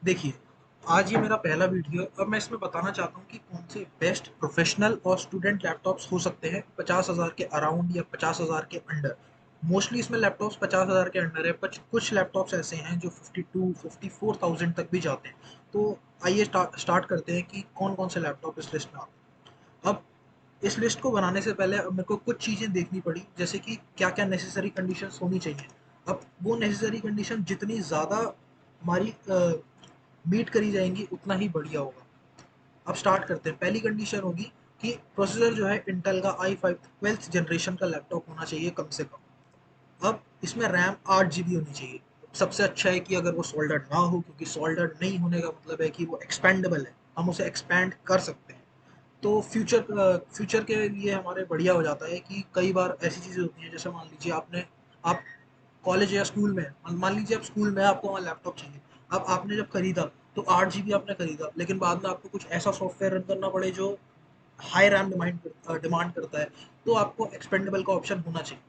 देखिए, आज ये मेरा पहला वीडियो है। अब मैं इसमें बताना चाहता हूँ कि कौन से बेस्ट प्रोफेशनल और स्टूडेंट लैपटॉप्स हो सकते हैं 50,000 के अराउंड या 50,000 के अंडर। मोस्टली इसमें लैपटॉप्स 50,000 के अंडर है, पर कुछ लैपटॉप्स ऐसे हैं जो 52 54,000 तक भी जाते हैं। तो आइए स्टार्ट करते हैं कि कौन कौन से लैपटॉप इस लिस्ट में आते हैं। अब इस लिस्ट को बनाने से पहले अब मेरे को कुछ चीज़ें देखनी पड़ी, जैसे कि क्या क्या नेसेसरी कंडीशंस होनी चाहिए। अब वो नेसेसरी कंडीशन जितनी ज़्यादा हमारी मीट करी जाएंगी उतना ही बढ़िया होगा। अब स्टार्ट करते हैं। पहली कंडीशन होगी कि प्रोसेसर जो है इंटेल का i5 12th जनरेशन का लैपटॉप होना चाहिए कम से कम। अब इसमें रैम 8 GB होनी चाहिए। सबसे अच्छा है कि अगर वो सोल्डर्ड ना हो, क्योंकि सोल्डर्ड नहीं होने का मतलब है कि वो एक्सपेंडेबल है, हम उसे एक्सपैंड कर सकते हैं। तो फ्यूचर के लिए हमारे बढ़िया हो जाता है कि कई बार ऐसी चीज़ें होती हैं, जैसे मान लीजिए आप कॉलेज या स्कूल में, मान लीजिए आप स्कूल में आपको वहाँ लैपटॉप चाहिए। अब आपने जब खरीदा तो 8 GB आपने खरीदा, लेकिन बाद में आपको कुछ ऐसा सॉफ्टवेयर रन करना पड़े जो हाई रैम डिमांड करता है, तो आपको एक्सपेंडेबल का ऑप्शन होना चाहिए।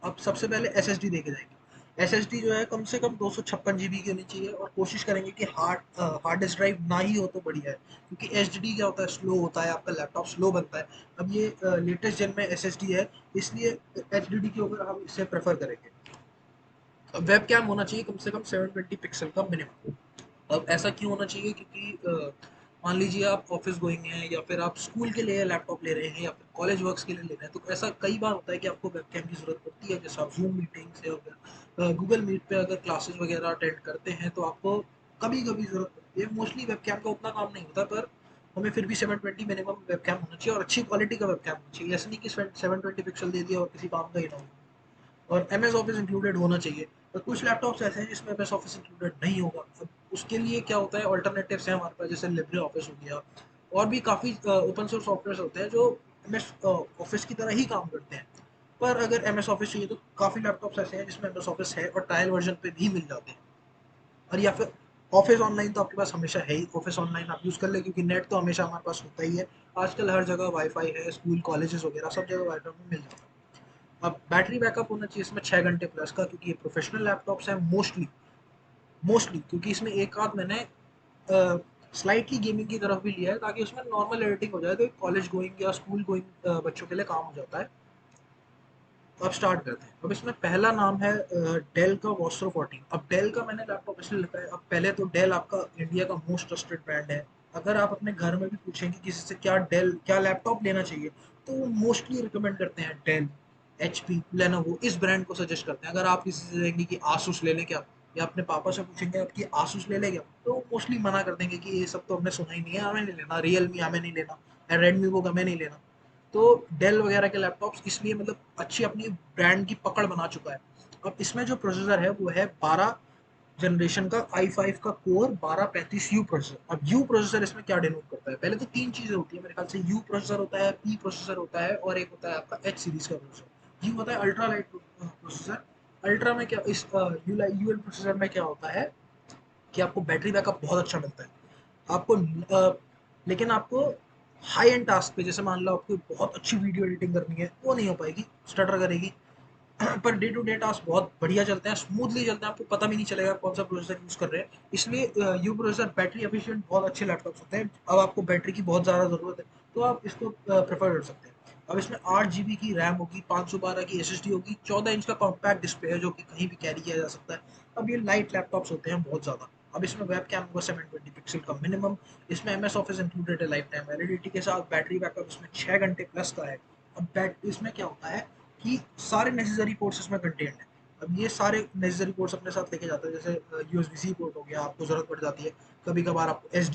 अब सबसे पहले एसएसडी देखे जाएंगे। एसएसडी जो है कम से कम 256 GB की होनी चाहिए, और कोशिश करेंगे कि हार्ड डिस्क ड्राइव ना ही हो तो बढ़िया है, क्योंकि एचडीडी क्या होता है, स्लो होता है, आपका लैपटॉप स्लो बनता है। अब ये लेटेस्ट जेन में एसएसडी है, इसलिए एचडीडी के ऊपर हम इसे प्रेफर करेंगे। वेब कैम होना चाहिए कम से कम 720 पिक्सल का मिनिमम। अब ऐसा क्यों होना चाहिए, क्योंकि मान लीजिए आप ऑफिस गोइंग हैं, या फिर आप स्कूल के लिए लैपटॉप ले रहे हैं, या फिर कॉलेज वर्क्स के लिए ले रहे हैं, तो ऐसा कई बार होता है कि आपको वेब कैम की ज़रूरत पड़ती है। जैसे आप जूम मीटिंग्स या फिर गूगल मीट पे अगर क्लासेस वगैरह अटेंड करते हैं, तो आपको कभी कभी ज़रूरत पड़ती है। मोस्टली वेब कैम का उतना काम नहीं होता, पर हमें फिर भी 720 मिनिमम वेब कैम होना चाहिए, और अच्छी क्वालिटी का वेब कैम होना चाहिए। ऐसा नहीं कि 720 पिक्सल दे दिया और किसी काम का ही ना हो। और एम एस ऑफिस इंक्लूडेड होना चाहिए। और कुछ लैपटॉप्स ऐसे हैं जिसमें एम एस ऑफिस इंक्लूडेड नहीं होगा। अब उसके लिए क्या होता है, ऑल्टरनेटिव्स हैं हमारे पास, जैसे लिब्रे ऑफिस हो गया, और भी काफ़ी ओपन सोर्स सॉफ्टवेयर होते हैं जो एम एस ऑफिस की तरह ही काम करते हैं। पर अगर एम एस ऑफिस चाहिए तो काफ़ी लैपटॉप्स ऐसे हैं जिसमें एम एस ऑफिस है, और ट्रायल वर्जन पे भी मिल जाते हैं। और या फिर ऑफिस ऑनलाइन तो आपके पास हमेशा है ही, ऑफिस ऑनलाइन आप यूज़ कर ले, क्योंकि नेट तो हमेशा हमारे पास होता ही है। आजकल हर जगह वाईफाई है, स्कूल कॉलेजेस वगैरह सब जगह वाईफाई में मिल जाता है। अब बैटरी बैकअप होना चाहिए इसमें 6 घंटे प्लस का, क्योंकि ये प्रोफेशनल लैपटॉप्स हैं मोस्टली। क्योंकि इसमें एक आध मैंने स्लाइटली गेमिंग की तरफ भी लिया है, ताकि उसमें नॉर्मल एडिटिंग हो जाए, तो कॉलेज गोइंग या स्कूल गोइंग बच्चों के लिए काम हो जाता है। तो अब स्टार्ट करते हैं। अब इसमें पहला नाम है डेल का वॉस्ट्रो 14। अब डेल का मैंने लैपटॉप इसलिए लिखा है, अब पहले तो डेल आपका इंडिया का मोस्ट ट्रस्टेड ब्रांड है। अगर आप अपने घर में भी पूछेंगे किसी से क्या लैपटॉप लेना चाहिए, तो वो मोस्टली रिकमेंड करते हैं डेल, एचपी, लेनोवो, इस ब्रांड को सजेस्ट करते हैं। अगर आप किसी से कहेंगे कि आसूस ले लें क्या, या अपने पापा से पूछेंगे आपकी आसूस ले लें क्या, तो मोस्टली मना कर देंगे कि ये सब तो हमने सुना ही नहीं है, हमें नहीं लेना, रियलमी हमें नहीं लेना, रेडमी वो हमें नहीं लेना। तो डेल वगैरह के लैपटॉप्स इसलिए मतलब अच्छी अपनी ब्रांड की पकड़ बना चुका है। अब इसमें जो प्रोसेसर है वो है 12 जनरेशन का i5 का कोर 1235 यू प्रोसेसर। अब यू प्रोसेसर इसमें क्या डिनोट करता है, पहले तो तीन चीजें होती है मेरे ख्याल से। यू प्रोसेसर होता है, पी प्रोसेसर होता है, और एक होता है आपका एच सीरीज का प्रोसेसर। यू होता है अल्ट्रा लाइट प्रोसेसर। अल्ट्रा में क्या, इस यूएल प्रोसेसर में क्या होता है कि आपको बैटरी बैकअप बहुत अच्छा मिलता है। आपको लेकिन आपको हाई एंड टास्क पे, जैसे मान लो आपको बहुत अच्छी वीडियो एडिटिंग करनी है, वो नहीं हो पाएगी, स्टटर करेगी। Per day to day task बहुत बढ़िया चलते हैं, स्मूथली चलते हैं, आपको पता भी नहीं चलेगा कौन सा प्रोसेसर यूज़ कर रहे हैं। इसलिए यू प्रोसेसर बैटरी एफिशिएंट बहुत अच्छे लैपटॉप्स होते हैं। अब आपको बैटरी की बहुत ज़्यादा ज़रूरत है, तो आप इसको प्रेफर कर सकते हैं। अब इसमें 8 GB की रैम होगी, 512 की एस होगी, 14 इंच का कॉम्पैक्ट डिस्प्ले है जो कि कहीं भी कैरी किया जा सकता है। अब ये लाइट लैपटॉप्स होते हैं बहुत ज़्यादा। अब इसमें वेब कैम होगा 720 पिक्सल का मिनिमम। इसमें एम एस ऑफिस इंक्लूडेड है लाइफ टाइम वैलिडिटी के साथ। बैटरी बैकअप इसमें 6 घंटे प्लस का है। अब इसमें क्या होता है कि सारे नेसेसरी पोर्ट्स इसमें कंटेंट है। अब ये सारे नेसेसरी पोर्ट्स अपने साथ लेके जाता है, जैसे यूएसबी सी पोर्ट हो गया, आपको ज़रूरत पड़ जाती है। कभी कभार आपको एस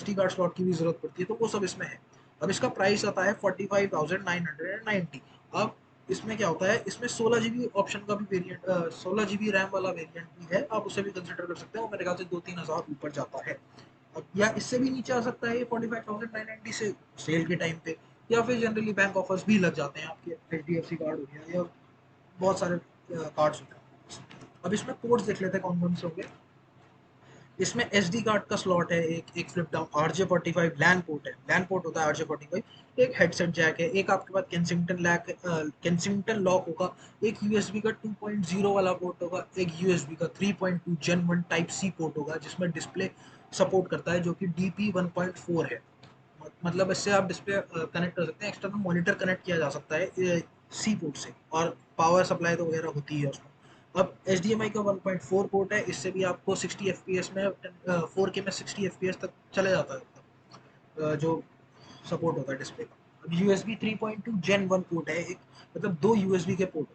डी कार्ड स्लॉट की भी ज़रूरत पड़ती है, तो वो सब इसमें है। अब इसका प्राइस आता है 45,990। अब इसमें क्या होता है, इसमें 16 GB ऑप्शन का भी वेरिएंट, 16 GB रैम वाला वेरिएंट भी है, आप उसे भी कंसिडर कर सकते हैं। वो मेरे ख्याल से 2-3 हज़ार ऊपर जाता है। अब या इससे भी नीचे आ सकता है ये 45,990 से, सेल के टाइम पे। या फिर जनरली बैंक ऑफर्स भी लग जाते हैं, आपके H D F C card हो गया, या बहुत सारे कार्ड्स होते हैं। अब इसमें पोर्ट्स देख लेते हैं कौन कौन से होंगे। इसमें SD कार्ड का स्लॉट है, एक flip down RJ45 LAN port है, लैन पोर्ट होता है RJ45, एक हेडसेट जैक है, एक आपके पास केंसिंगटन लॉक होगा, एक USB का 2.0 वाला पोर्ट होगा, एक USB का 3.2 Gen 1 टाइप सी पोर्ट होगा जिसमें डिस्प्ले सपोर्ट करता है जो कि DP 1.4 है। मतलब इससे आप डिस्प्ले कनेक्ट कर सकते हैं, एक्सटर्नल मॉनिटर कनेक्ट किया जा सकता है सी पोर्ट से, और पावर सप्लाई तो वगैरह होती है उसमें। अब HDMI का 1.4 पोर्ट है, इससे भी आपको 60 FPS में 4K में 60 FPS तक चले जाता है जो सपोर्ट होता है डिस्प्ले का। अब USB 3.2 Gen 1 पोर्ट है एक, मतलब दो USB के पोर्ट।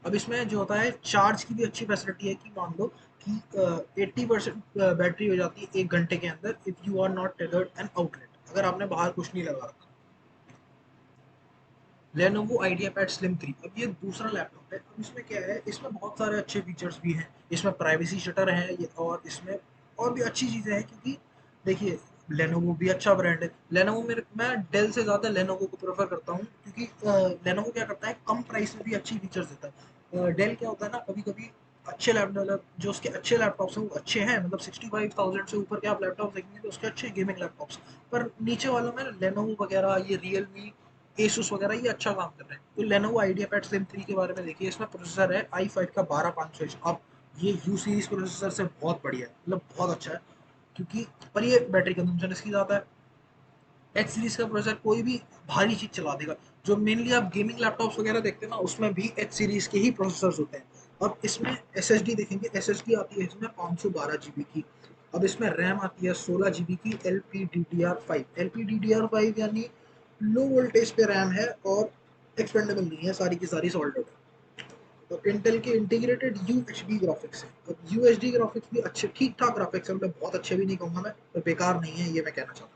अब इसमें जो होता है चार्ज की भी अच्छी फैसिलिटी है कि मान लो कि 80% बैटरी हो जाती है 1 घंटे के अंदर, if you are not tethered an outlet, अगर आपने बाहर कुछ नहीं लगा रखा। Lenovo IdeaPad Slim 3, अब ये दूसरा लैपटॉप है। अब इसमें क्या है, इसमें बहुत सारे अच्छे फीचर्स भी हैं, इसमें प्राइवेसी शटर है ये, और इसमें और भी अच्छी चीज़ें हैं, क्योंकि देखिए Lenovo भी अच्छा ब्रांड है। Lenovo मेरे मैं डेल से ज़्यादा Lenovo को प्रेफर करता हूँ, क्योंकि Lenovo क्या करता है, कम प्राइस में भी अच्छी फीचर्स देता है। डेल क्या होता है ना, कभी कभी अच्छे लैपटॉप, मतलब जो उसके अच्छे लैपटॉप्स हैं वो अच्छे हैं, मतलब 65,000 से ऊपर के आप लैपटॉप देखेंगे तो उसके अच्छे गेमिंग लैपटॉप्स, पर नीचे वालों में Lenovo वगैरह, ये Realme, Asus वगैरह ये अच्छा काम कर रहे हैं। तो Lenovo IdeaPad Slim 3 के बारे में देखिए, इसमें प्रोसेसर है i5 का 12500H। अब ये U सीरीज प्रोसेसर से बहुत बढ़िया है, मतलब बहुत अच्छा है, क्योंकि पर ये बैटरी कंजम्पशन इसकी ज़्यादा है। एच सीरीज का प्रोसेसर कोई भी भारी चीज चला देगा, जो मेनली आप गेमिंग लैपटॉप्स वगैरह देखते हैं ना, उसमें भी एच सीरीज के ही प्रोसेसर्स होते हैं। अब इसमें SSD देखेंगे, SSD आती है इसमें 512 GB की। अब इसमें रैम आती है 16 GB की LPDDR5। LPDDR5 यानी लो वोल्टेज पे रैम है, और एक्सपेंडेबल नहीं है, सारी की सारी सॉल्डेड है। तो इंटेल के इंटीग्रेटेड UHD ग्राफिक्स है। अब UHD ग्राफिक्स भी अच्छे ठीक ठाक ग्राफिक्स है, मतलब बहुत अच्छे भी नहीं कहूँगा मैं, तो बेकार नहीं है ये मैं कहना चाहता हूँ।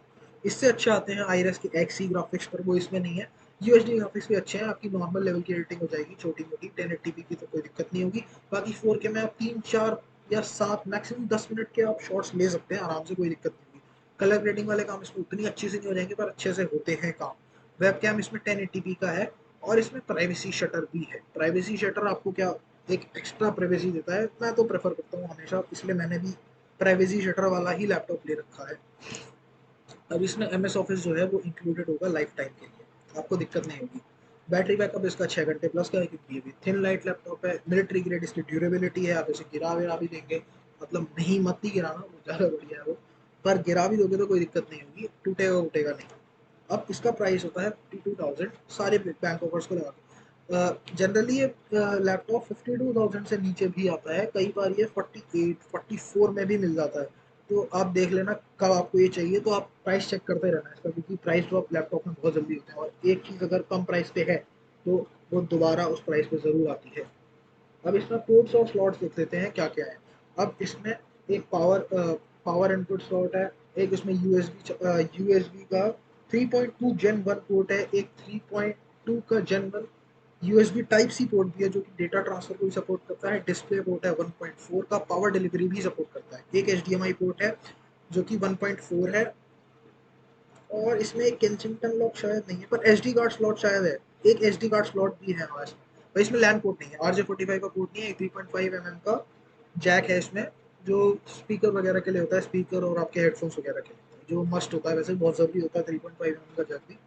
इससे अच्छे आते हैं आईरेस के XE ग्राफिक्स, पर वो इसमें नहीं है। UHD ग्राफिक्स भी अच्छे हैं, आपकी नॉर्मल लेवल की एडिटिंग हो जाएगी छोटी मोटी, 1080p की तो कोई दिक्कत नहीं होगी। बाकी 4K में आप 3 4 या 7 मैक्सिमम 10 मिनट के आप शॉर्ट्स ले सकते हैं आराम से, कोई दिक्कत नहीं होगी। कलर ग्रेडिंग वाले काम इसमें उतनी अच्छी से नहीं हो जाएंगे, पर अच्छे से होते हैं काम। वेबकैम इसमें 1080p का है, और इसमें प्राइवेसी शटर भी है। प्राइवेसी शटर आपको क्या, एक एक्स्ट्रा प्राइवेसी देता है, मैं तो प्रेफर करता हूँ हमेशा, इसलिए मैंने भी प्राइवेसी शटर वाला ही लैपटॉप ले रखा है। अब इसमें MS ऑफिस जो है वो इंक्लूडेड होगा लाइफ टाइम के लिए, आपको दिक्कत नहीं होगी। बैटरी बैकअप इसका 6 घंटे प्लस का है, क्योंकि ये भी थिन लाइट लैपटॉप है। मिलिट्री ग्रेड इसकी ड्यूरेबिलिटी है, आप इसे गिरा विरा भी देंगे, मतलब नहीं मत ही गिराना, वो ज़्यादा बढ़िया है वो, पर गिरा भी दोगे तो कोई दिक्कत नहीं होगी, टूटेगा उटेगा नहीं। अब इसका प्राइस होता है 52,000 सारे बैंक ऑफर्स को लगा के। जनरली ये लैपटॉप 52,000 से नीचे भी आता है, कई बार ये 48 44 में भी मिल जाता है। तो आप देख लेना कब आपको ये चाहिए, तो आप प्राइस चेक करते रहना इसका, क्योंकि प्राइस ड्रॉप लैपटॉप में बहुत जल्दी होते हैं, और एक चीज़ अगर कम प्राइस पे है तो वो दोबारा उस प्राइस पे ज़रूर आती है। अब इसमें पोर्ट्स और स्लॉट्स देख लेते हैं क्या क्या है। अब इसमें एक पावर इनपुट स्लॉट है, एक इसमें यूएसबी का 3.2 जेन 1 पोर्ट है, एक 3.2 का जेन 1 यूएसबी टाइप सी पोर्ट भी है, जो कि डेटा ट्रांसफर को भी सपोर्ट करता है। डिस्प्ले पोर्ट है 1.4 का, पावर डिलीवरी भी सपोर्ट करता है। एक HDMI पोर्ट है जो कि 1.4 है, और इसमें एक केंसिंगटन लॉक शायद नहीं है, पर SD कार्ड स्लॉट शायद है। एक SD कार्ड स्लॉट भी है हमारे, पर इसमें लैन पोर्ट नहीं है, RJ45 का पोर्ट नहीं है। 3.5 mm का जैक है इसमें, जो स्पीकर वगैरह के लिए होता है, स्पीकर और आपके हेडफोन्स वगैरह के लिए, जो मस्ट होता है, वैसे बहुत ज़रूरी होता है 3.5 mm का जैक भी।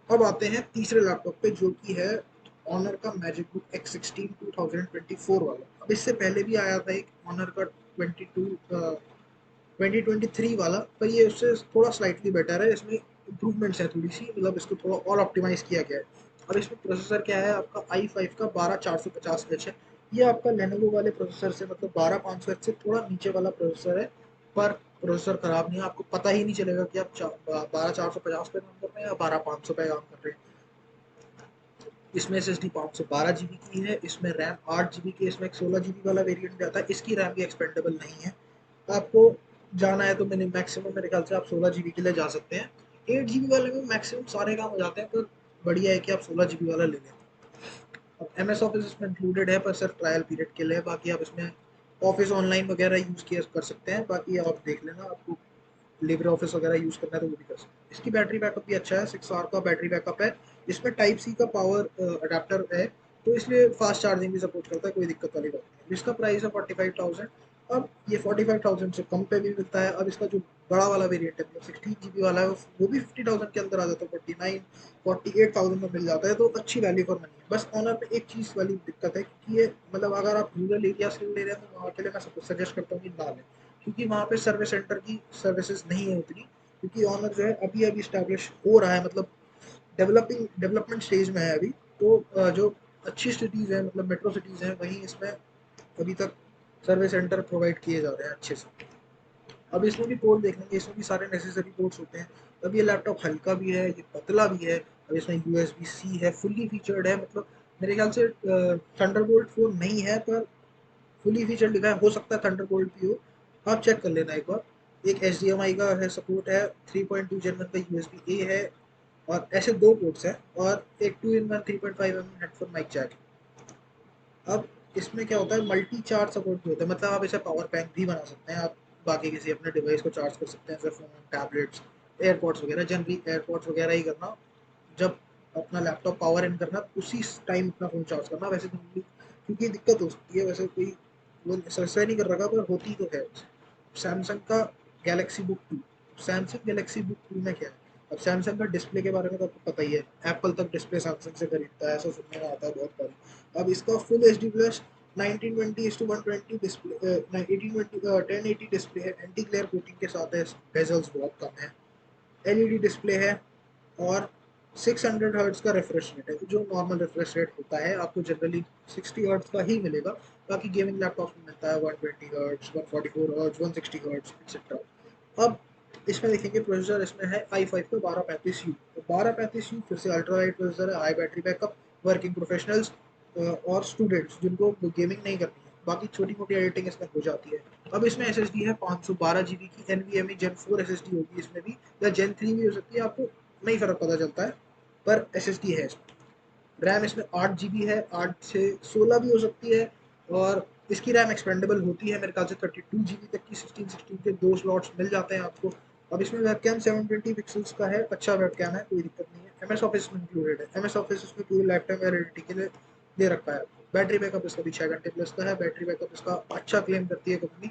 अब आते हैं तीसरे लैपटॉप पे, जो कि है ऑनर का मैजिक बुक X16 2024 वाला। अब इससे पहले भी आया था एक ऑनर का 2023 वाला, पर ये उससे थोड़ा स्लाइटली बेटर है, इसमें इंप्रूवमेंट्स है थोड़ी सी, मतलब इसको थोड़ा और ऑप्टिमाइज किया गया है। और इसमें प्रोसेसर क्या है आपका, i5 का 12450H है। ये आपका लेनोवो वाले प्रोसेसर से, मतलब 12500H से थोड़ा नीचे वाला प्रोसेसर है, पर प्रोसेसर खराब नहीं है, आपको पता ही नहीं चलेगा कि आप 12450 पे काम कर रहे हैं या 12500 पे काम कर रहे हैं। इसमें SSD 512 GB की है, इसमें रैम 8 GB की, इसमें एक 16 GB वाला वेरिएंट भी आता है, इसकी रैम भी एक्सपेंडेबल नहीं है। आपको जाना है तो मैंने मैक्सिमम मेरे ख्याल से आप 16 GB के लिए जा सकते हैं। 8 GB वाले में मैक्सिमम सारे काम हो जाते हैं, पर बढ़िया है कि आप 16 GB वाला ले लें। अब MS ऑफिस इसमें इंक्लूडेड है, पर सिर्फ ट्रायल पीरियड के लिए, बाकी आप इसमें ऑफिस ऑनलाइन वगैरह यूज़ किया कर सकते हैं, बाकी आप देख लेना, आपको लिब्रे ऑफिस वगैरह यूज़ करना है तो वो भी कर सकते हैं। इसकी बैटरी बैकअप भी अच्छा है, 6 आवर का बैटरी बैकअप है। इसमें टाइप सी का पावर अडेप्टर है, तो इसलिए फास्ट चार्जिंग भी सपोर्ट करता है, कोई दिक्कत वाली बात नहीं है। इसका प्राइस है 45,000। अब ये 45,000 से कम पे भी मिलता है। अब इसका जो बड़ा वाला वेरिएंट है, मतलब 16 GB वाला है, वो भी 50,000 के अंदर आ जाता है, 48,000 में मिल जाता है, तो अच्छी वैल्यू फॉर मनी है। बस ऑनर में एक चीज़ वाली दिक्कत है कि ये मतलब अगर आप रूरल एरिया से ले रहे हैं तो वहाँ के लिए मैं सजेस्ट करता हूँ कि ना लें, क्योंकि वहाँ पे सर्विस सेंटर की सर्विसेज नहीं है उतनी, क्योंकि ऑनर जो है अभी अभी स्टैब्लिश हो रहा है, मतलब डेवलपमेंट स्टेज में है अभी। तो जो अच्छी सिटीज़ हैं, मतलब मेट्रो सिटीज़ हैं, वहीं इसमें अभी तक सर्विस सेंटर प्रोवाइड किए जा रहे हैं अच्छे से। अब इसमें भी पोर्ट देख लेंगे, इसमें भी सारे नेसेसरी पोर्ट्स होते हैं। अब ये लैपटॉप हल्का भी है, ये पतला भी है। अब इसमें यूएसबी सी है, फुल्ली फीचर्ड है, मतलब मेरे ख्याल से थंडरबोल्ट 4 नहीं है, पर फुली फीचर्ड लिखा है, हो सकता है थंडरबोल्ट भी हो। आप चेक कर लेना एक बार। एक एच डी एम आई का है सपोर्ट है, 3.2 Gen 1 का USB A है, और ऐसे दो पोर्ट्स हैं, और एक 2-in-1 3.5 mm headphone mic Jack. अब इसमें क्या होता है, मल्टी चार्ज सपोर्ट भी होता है, मतलब आप इसे पावर बैंक भी बना सकते हैं। आप बाकी किसी अपने डिवाइस को चार्ज कर सकते हैं, जैसे फ़ोन, टैबलेट्स, एयरपॉड्स वगैरह। जनरली एयरपॉड्स वगैरह ही करना, जब अपना लैपटॉप पावर इन करना उसी टाइम अपना फ़ोन चार्ज करना। वैसे जनरली क्योंकि दिक्कत हो सकती है, वैसे कोई वो सस्ता नहीं कर रखा, पर होती तो है। सैमसंग का Galaxy book 2, Samsung Galaxy book 2 में क्या है, अब सैमसंग का डिस्प्ले के बारे में तो आपको पता ही है, एप्पल तक डिस्प्ले सैमसंग से खरीदता है, ऐसा सुनने में आता है बहुत बार। अब इसका full H D plus 1920:120 display, 1080 display है, एंटी ग्लेयर कोटिंग के साथ है, बेजल्स बहुत कम है, एलईडी डिस्प्ले है, और 600 हर्ट्ज का रिफ्रेश रेट है। जो नॉर्मल रिफ्रेश रेट होता है आपको जनरली 60 हर्ट्ज का ही मिलेगा। बाकी गेमिंग लैपटॉप में मिलता है 120 हर्ट्ज, 144 हर्ट्ज, 160 हर्ट्ज एक्सेट्रा। अब इसमें देखेंगे प्रोसेसर, इसमें है i5 का 1235U। तो 1235U फिर से अल्ट्रा लाइट प्रोसेसर है, high battery backup, working professionals और स्टूडेंट्स जिनको गेमिंग नहीं करनी है, बाकी छोटी मोटी एडिटिंग इसमें हो जाती है। अब इसमें एस है 512 GB की, NVMe Gen 4 SSD होगी इसमें भी, या Gen 3 भी हो सकती है, आपको नहीं फ़र्क पता चलता है, पर SSD है इसमें। रैम इसमें 8 GB है, 8 से 16 भी हो सकती है, और इसकी रैम एक्सपेंडेबल होती है मेरे ख्याल से 32 GB तक की, 16 के दो स्लॉट्स मिल जाते हैं आपको। अब इसमें वेबकैम 720 पिक्सल्स का है, अच्छा वेबकैम है, कोई दिक्कत नहीं है। MS ऑफिस में इंक्लूडेड है, MS ऑफिस इसमें पूरी लाइफ टाइम वैलिडिटी के लिए दे रखा है। बैटरी बैकअप इसका भी 6 घंटे प्लस का है, बैटरी बैकअप इसका अच्छा क्लेम करती है कंपनी।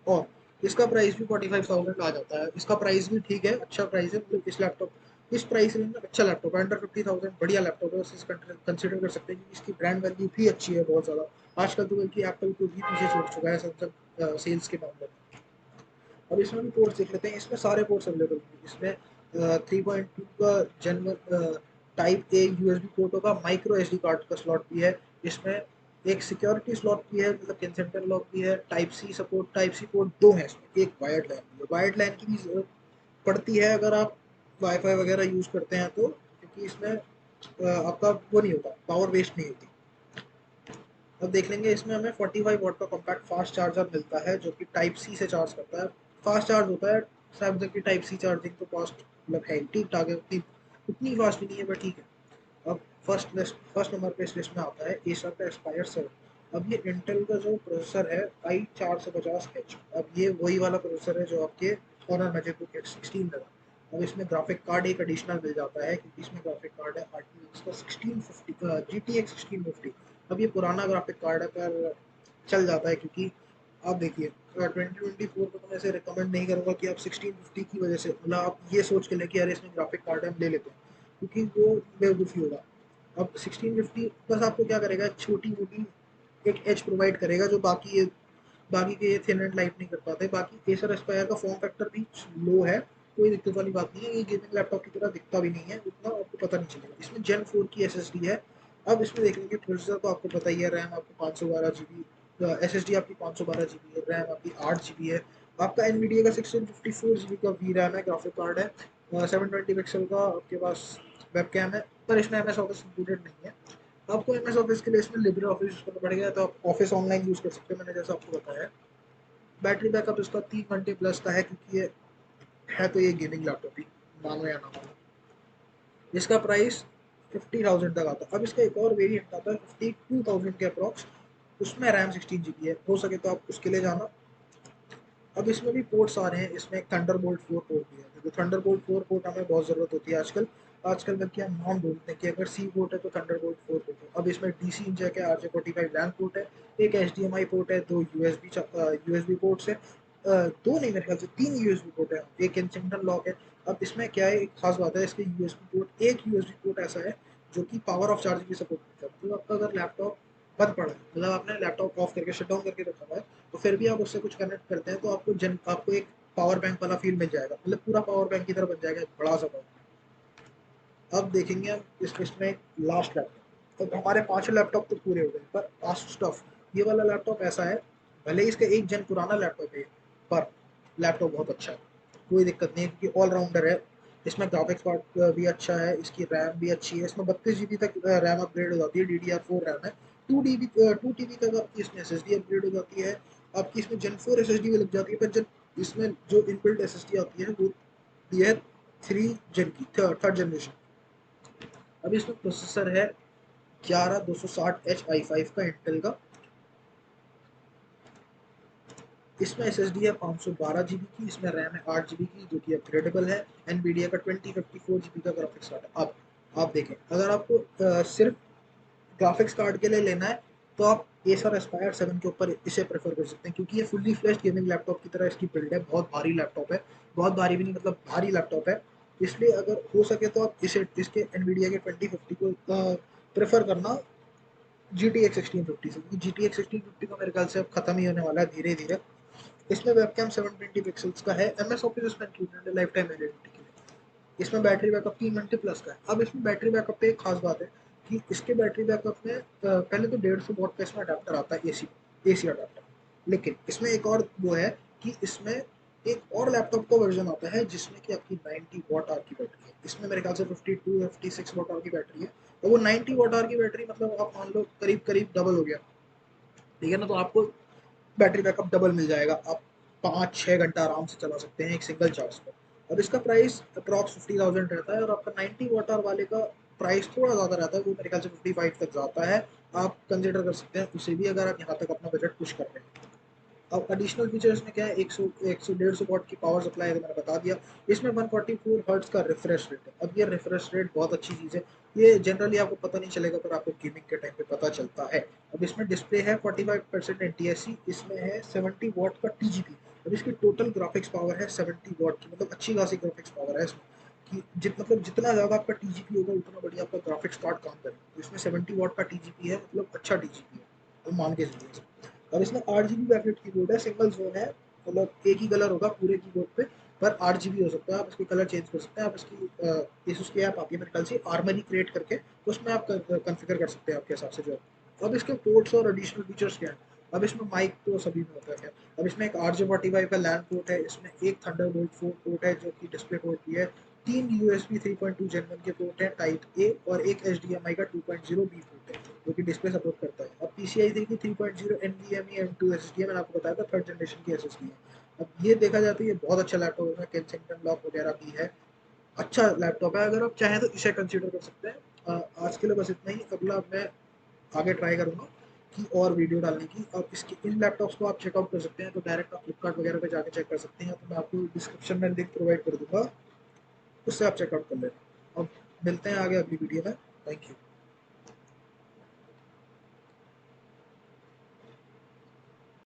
और इसका प्राइस भी 45,000 आ जाता है। इसका प्राइस भी ठीक है, अच्छा प्राइस है, मतलब इस लैपटॉप इस प्राइस रेंज में अच्छा लैपटॉप है, अंडर 50,000 बढ़िया लैपटॉप है, उसे कंसिडर कर सकते हैं, क्योंकि इसकी ब्रांड वैल्यू भी अच्छी है बहुत ज़्यादा। आजकल तो बल्कि एप्पल को भी पीछे छोड़ चुका है सैमसंग सेल्स के मामले में। अब इसमें भी पोर्ट्स देख लेते हैं, इसमें सारे पोर्ट्स अवेलेबल हैं। इसमें 3.2 का जेन टाइप ए यूएसबी पोर्ट होगा, माइक्रो एसडी कार्ड का स्लॉट भी है इसमें, एक सिक्योरिटी स्लॉट भी है, मतलब किन सेंटर लॉक भी है, type C support, type C port दो है इसमें, एक वायर्ड लैन भी है। वायर्ड लैन की भी जरूरत पड़ती है अगर आप वाईफाई वगैरह यूज़ करते हैं तो, क्योंकि इसमें आपका वो नहीं होता, पावर वेस्ट नहीं होती। अब देख लेंगे, इसमें हमें 45 वॉट का कॉम्पैक्ट फास्ट चार्जर मिलता है, जो कि टाइप सी से चार्ज करता है। फास्ट चार्ज होता है, सैमसंग की टाइप सी चार्जिंग तो फास्ट मतलब है, ठीक ठाक है, उतनी उतनी फास्ट भी नहीं है, बट ठीक है। अब फर्स्ट नंबर पे इस लिस्ट में आता है एसर का एस्पायर 7। अब ये इंटेल का जो प्रोसेसर है i450H। अब ये वही वाला प्रोसेसर है जो आपके Honor Magic Book X16 में था। अब इसमें ग्राफिक कार्ड एक एडिशनल मिल जाता है, क्योंकि इसमें ग्राफिक कार्ड है RTX का 1650 GTX 1650। अब ये पुराना ग्राफिक कार्ड है, पर चल जाता है, क्योंकि आप देखिए 2024 को तो मैं इसे रिकमेंड नहीं करूँगा कि आप 1650 की वजह से, मतलब आप ये सोच के लें कि यार इसमें ग्राफिक कार्ड है हम ले लेते हैं, क्योंकि वो बेवकूफ़ी होगा। अब 1650 बस आपको क्या करेगा, छोटी मोटी एक एज प्रोवाइड करेगा, जो बाकी के ये थिन एंड लाइट नहीं कर पाते। बाकी एसर एस्पायर का फॉर्म फैक्टर भी लो है, कोई दिक्कत वाली बात नहीं है, ये गेमिंग लैपटॉप की तरह दिखता भी नहीं है, उतना आपको पता नहीं चलेगा। इसमें जेन 4 की SSD है। अब इसमें देख लेंगे प्रोसेसर, तो आपको पता ही है, रैम आपको 512 GB, SSD आपकी 512 GB है, रैम आपकी 8 GB है। आपका NVIDIA का 1654 GB का वी रैम है, ग्राफिक कार्ड है, 720 पिक्सल का आपके पास वेबकैम है, पर इसमें MS ऑफिस इंक्लूडेड नहीं है। आपको MS ऑफिस के लिए इसमें लिब्रे ऑफिस यूज़ करना पड़ेगा, तो आप ऑफिस ऑनलाइन यूज़ कर सकते हैं, मैंने जैसा आपको बताया। बैटरी बैकअप इसका 3 घंटे प्लस का है, क्योंकि ये है तो ये गेमिंग लैपटॉप ही, मानो या ना मानो। इसका प्राइस 50,000 तक आता है। अब इसका एक और वेरिएंट आता है 52,000 के अप्रॉक्स, उसमें रैम 16 GB है, हो सके तो आप उसके लिए जाना। अब इसमें भी पोर्ट्स आ रहे हैं, इसमें एक थंडरबोल्ट 4 पोर्ट भी है, क्योंकि थंडरबोल्ट 4 पोर्ट हमें बहुत ज़रूरत होती है आजकल। आजकल जबकि हम नॉन बोलते हैं कि अगर सी पोर्ट है तो थंडरबोल्ट 4 पोर्ट है। अब इसमें डीसी इंजेक है, RJ45 लैन पोर्ट है, एक HDMI पोर्ट है, दो यूएसबी पोर्ट्स है, दो नहीं मेरे ख्याल से तीन यूएसबी पोर्ट है, एक इंसिंगटन लॉक है। अब इसमें क्या है, एक खास बात है इसके यूएसबी पोर्ट, एक यूएसबी पोर्ट ऐसा है जो कि पावर ऑफ चार्जिंग की सपोर्ट करता है। मतलब आपका अगर लैपटॉप बंद पड़ा है, मतलब आपने लैपटॉप ऑफ करके शट डाउन करके रखा हुआ है, तो फिर भी आप उससे कुछ कनेक्ट करते हैं तो आपको एक पावर बैंक वाला फील मिल जाएगा, मतलब पूरा पावर बैंक की तरह बन जाएगा, एक बड़ा सा पावर। अब देखेंगे हम इसमें लास्ट लैपटॉप। अब हमारे पांचों लैपटॉप तो पूरे हो गए, पर आसूस टफ ये वाला लैपटॉप ऐसा है, भले ही इसका एक जन पुराना लैपटॉप है, पर लैपटॉप बहुत अच्छा है, कोई दिक्कत नहीं है, क्योंकि ऑलराउंडर है। इसमें ग्राफिक्स कार्ड भी अच्छा है, इसकी रैम भी अच्छी है, इसमें 32 GB तक रैम अपग्रेड हो जाती है, DDR4 रैम है। 2 TB तक आपकी इसमें SSD अपग्रेड हो जाती है। आपकी इसमें Gen 4 SSD भी लग जाती है, पर जब इसमें जो इनबिल्ट SSD आती है वो ये है 3 जन की, थर्ड जनरेशन। अब इसमें प्रोसेसर है 11260H i5 का इंटेल का। इसमें SSD है 512 GB की, इसमें रैम है 8 GB की जो कि अपग्रेडेबल है। NVIDIA का 2054 GB का ग्राफिक्स कार्ड है। अब आप देखें, अगर आपको सिर्फ ग्राफिक्स कार्ड के लिए लेना है तो आप Acer Aspire 7 के ऊपर इसे प्रेफर कर सकते हैं, क्योंकि ये फुल्ली फ्लेश्ड गेमिंग लैपटॉप की तरह इसकी बिल्ड है, बहुत भारी लैपटॉप है, बहुत भारी भी नहीं मतलब भारी लैपटॉप है। इसलिए अगर हो सके तो आप इसे इसके NVIDIA के 2050 को प्रेफर करना जी टी एक्स 1650 से, क्योंकि GTX 1650 तो मेरे ख्याल से अब खत्म ही होने वाला है धीरे धीरे। इसमें वेबकैम 720 पिक्सल्स का है, MS ऑफिस इसमें इंक्लूडेड है लाइफ टाइम वैलिडिटी के लिए। इसमें बैटरी बैकअप 3 घंटे प्लस का है। अब इसमें बैटरी बैकअप पे एक खास बात है कि इसके बैटरी बैकअप में पहले तो 150 वॉट का इसमें अडाप्टर आता है, एसी अडाप्टर। लेकिन इसमें एक और वो है कि इसमें एक और लैपटॉप का वर्जन आता है जिसमें कि आपकी 90 वॉट आवर की बैटरी है। इसमें मेरे ख्याल से 52 56 वॉट आवर की बैटरी है, और वो 90 वॉट आवर की बैटरी मतलब आप मान लो करीब करीब डबल हो गया, ठीक है ना। तो आपको बैटरी बैकअप डबल मिल जाएगा, आप 5 6 घंटा आराम से चला सकते हैं एक सिंगल चार्ज पर। और इसका प्राइस अप्रॉक्स 50,000 रहता है, और आपका 90 वॉट आवर वाले का प्राइस थोड़ा ज़्यादा रहता है, वो मेरे ख्याल से 55 तक जाता है। आप कंसिडर कर सकते हैं उसे भी अगर आप यहाँ तक अपना बजट पुश कर रहे हैं। अब एडिशनल फीचर्स में क्या है, 100 100 वॉट की पावर सप्लाई है, तो मैंने बता दिया। इसमें 144 हर्ट्ज का रिफ्रेश रेट है। अब ये रिफ्रेश रेट बहुत अच्छी चीज़ है, ये जनरली आपको पता नहीं चलेगा पर आपको गेमिंग के टाइम पे पता चलता है। अब इसमें डिस्प्ले है 45% NTSC, इसमें है 70 वॉट का TGP। अब इसकी टोटल ग्राफिक्स पावर है 70 वॉट की, मतलब अच्छी खासी ग्राफिक्स पावर है इसमें, कि मतलब जितना ज़्यादा आपका TGP होगा उतना बढ़िया आपका ग्राफिक्स कार्ड काम करेगा। तो इसमें 70 वॉट का TGP है, मतलब अच्छा TGP है, तो मान के चलिए। और इसमें 8 GB बैकलिट कीबोर्ड है, सिंगल जोन है, मतलब एक ही कलर होगा पूरे कीबोर्ड पे, पर 8 GB हो सकता है, आप इसके कलर चेंज कर सकते हैं। आप इसकी Asus की ऐप आती है मेरे ख्याल से आर्मरी क्रिएट करके, तो उसमें आप कॉन्फ़िगर कर सकते हैं आपके हिसाब से जो। अब इसके पोर्ट्स और एडिशनल फीचर्स क्या हैं? अब इसमें माइक तो सभी में होता है खैर। अब इसमें एक RJ45 का लैन पोर्ट है, इसमें एक थंडरबोल्ट 4 पोर्ट है जो कि डिस्प्ले पोर्ट भी है, 3 USB 3.2 Gen 1 के पोर्ट है टाइप ए, और एक HDMI का 2.0 B पोर्ट है जो कि डिस्प्ले सपोर्ट करता है। अब PCI 3 की 3.0 NVMe M2 SSD है, मैंने आपको बताया था थर्ड जनरेशन की SSD है। अब ये देखा जाए तो ये बहुत अच्छा लैपटॉप है, इसमें केनसिंगटन लॉक वगैरह भी है, अच्छा लैपटॉप है, अगर आप चाहें तो इसे कंसीडर कर सकते हैं। आज के लिए बस इतना ही, अगला मैं आगे ट्राई करूँगा कि और वीडियो डालने की। अब इसके इन लैपटॉप्स को आप चेकआउट कर सकते हैं, तो डायरेक्ट आप फ्लिपकार्ट वगैरह पे जाके चेक कर सकते हैं, तो मैं आपको डिस्क्रिप्शन में लिंक प्रोवाइड कर दूँगा, उससे आप चेकआउट कर लेना। अब मिलते हैं आगे अगली वीडियो में। Thank you.